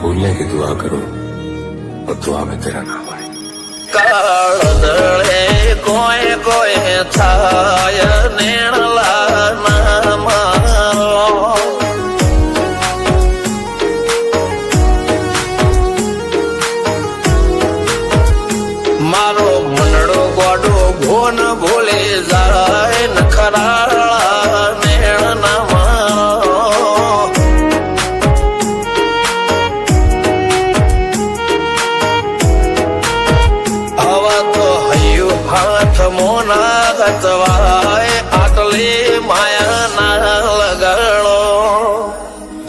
भूलने की दुआ करो और दुआ में तेरा नाम आए। काळदळे कोय कोय छाय नेणला नाम मारो मनडो गोडो भोन भूले जाय नखराळा नेण नाम हाथ मोना गतवाय आटले माया ना લગાડો।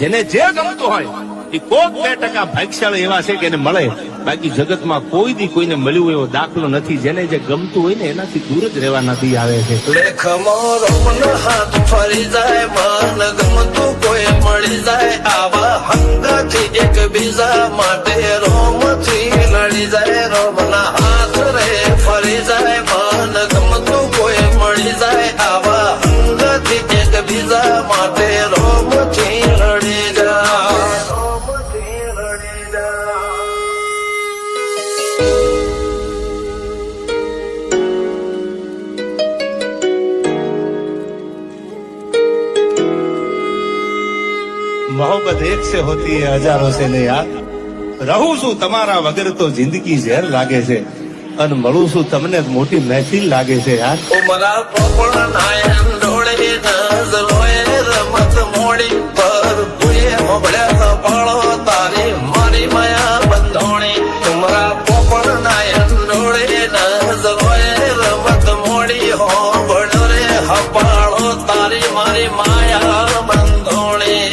જેને જે ગમતું હોય એ કોક 2% ભાગ્યશાળી એવા છે કે એને મળે, બાકી જગતમાં કોઈ દી કોઈને મળ્યું એવો દાખલો નથી। જેને જે ગમતું હોય ને એનાથી દૂર જ રહેવાના દી આવે છે। લેખમો રોમન હાથ ફરી જાય મન ગમતું કોઈ મળી જાય આવા હંગાથી એક બીજા માટે રોમથી લડી જાય રોમના હાથ રે ફરી જાય મન ગમતું કોઈ મળી જાય આવા હંગાથી એક બીજા માટે રોમથી લડી જાય રોમથી લડી જાય। मोहब्बत एक से होती है हजारों से नहीं यार। रहूं છું તમારા વગર તો જિંદગી ઝેર લાગે છે અને મળું છું તમને મોટી મહેફિલ લાગે છે યાર। ઉમરા પોપણ નાયન ડોળે નઝલોએ રમત મોડી પર ભૂએ મોબળ્યા પાળો તારી મારી માયા બંધોણી। ઉમરા પોપણ નાયન ડોળે નઝલોએ રમત મોડી હો બળો રે હપાળો તારી મારી માયા બંધોણી।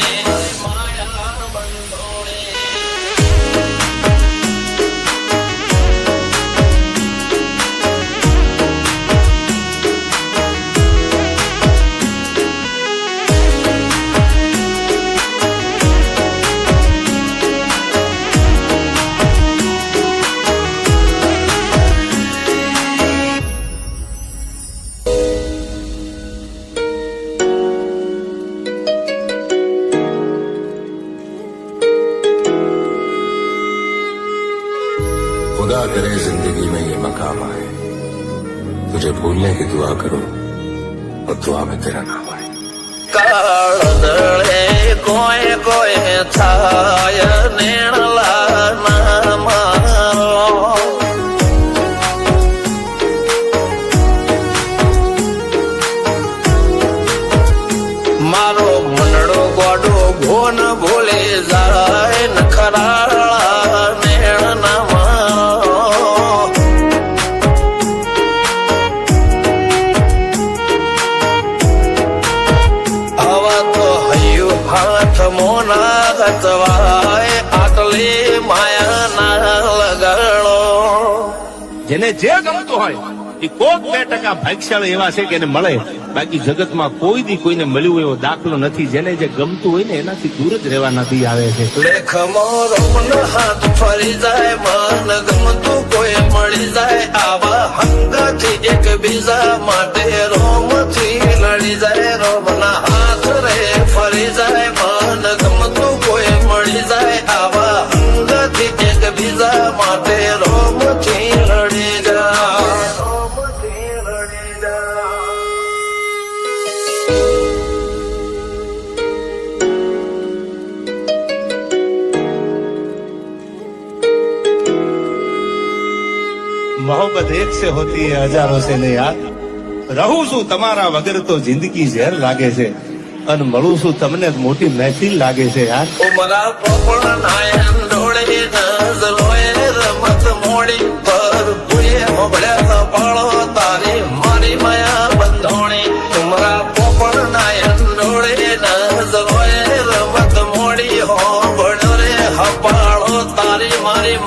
खुदा करे जिंदगी में ये मकाम आए, तुझे भूलने की दुआ करो और दुआ में तेरा नाम आए। કાળદળે કોય કોય છાય નેણલા નામ મારો મનડો ગોડો ભોન ભૂલે જાય નખરાળા નેણ નામ હાથ મોના ગતવાય આટલે માયા ના લગાડો। જેને જે ગમતું હોય એ કોક 2% ભાગ્યશાળી એવા છે કે એને મળે, બાકી જગતમાં કોઈ દી કોઈને મળ્યું એવો દાખલો નથી। જેને જે ગમતું હોય ને એનાથી દૂર જ રહેવાના દી આવે છે। લેખમો રોમન હાથ ફરી જાય મન ગમતું કોઈ મળી જાય આવા હંગાથી એક બીજા માટે રોમથી લડી જાય રોમના હાથ રે ફરી જાય મન ગમતું કોઈ મળી જાય આવા હંગાથી એક બીજા માટે રોમથી લડી જાય રોમથી લડી જાય। मोहब्बत एक से होती है हजारों से नहीं यार। रहूं છું તમારા વગર તો જિંદગી ઝેર લાગે છે અને મળું છું તમને મોટી મહેફિલ લાગે છે યાર। ઉમરા પોપણ નાયન ડોળે નઝલોએ રમત મોડી પર ભૂએ મોબળ્યા પાળો તારી મારી માયા બંધોણી। ઉમરા પોપણ નાયન ડોળે નઝલોએ રમત મોડી હો બળો રે હપાળો તારી મારી